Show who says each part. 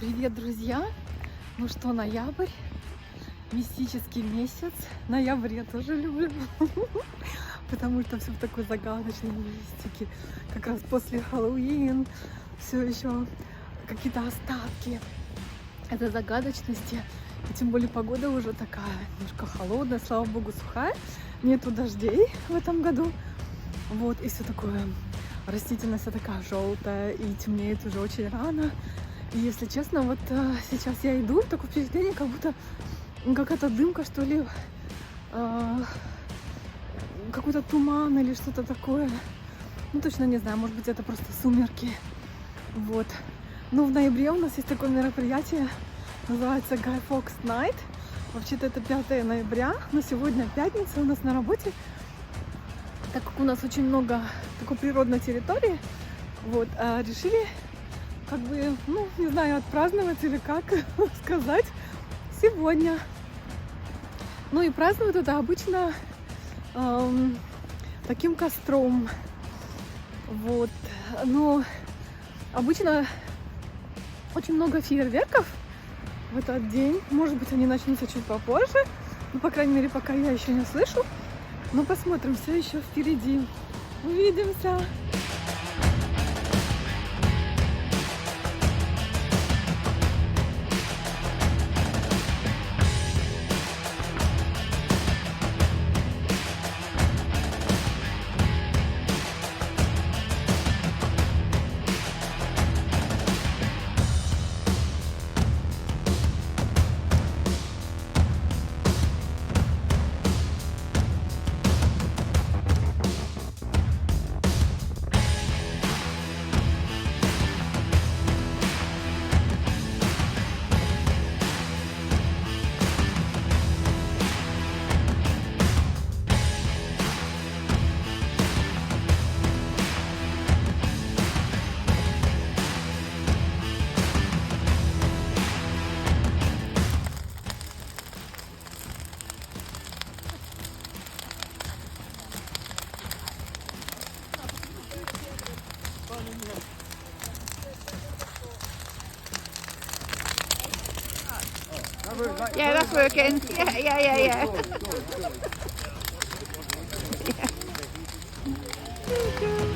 Speaker 1: Привет, друзья! Ну что, ноябрь, мистический месяц. Ноябрь я тоже люблю, потому что все в такой загадочной мистике. Как раз после Хэллоуин все еще какие-то остатки этой загадочности. И тем более погода уже такая немножко холодная, слава богу, сухая. Нету дождей в этом году. Вот, и все такое, растительность вся такая желтая, и темнеет уже очень рано. И если честно, вот сейчас я иду, такое впечатление, как будто какая-то дымка, что ли, какой-то туман или что-то такое. Ну, точно не знаю, может быть, это просто сумерки. Вот. Но в ноябре у нас есть такое мероприятие, называется Guy Fawkes Night. Вообще-то это 5 ноября, но сегодня пятница у нас на работе. Так как у нас очень много такой природной территории, вот, решили как бы, ну, не знаю, отпраздновать или как сказать, сегодня. Ну и празднуют это обычно таким костром. Вот. Но обычно очень много фейерверков в этот день. Может быть, они начнутся чуть попозже. Ну, по крайней мере, пока я еще не слышу. Но посмотрим, все еще впереди. Увидимся!
Speaker 2: Yeah, that's working. Yeah.
Speaker 1: Good.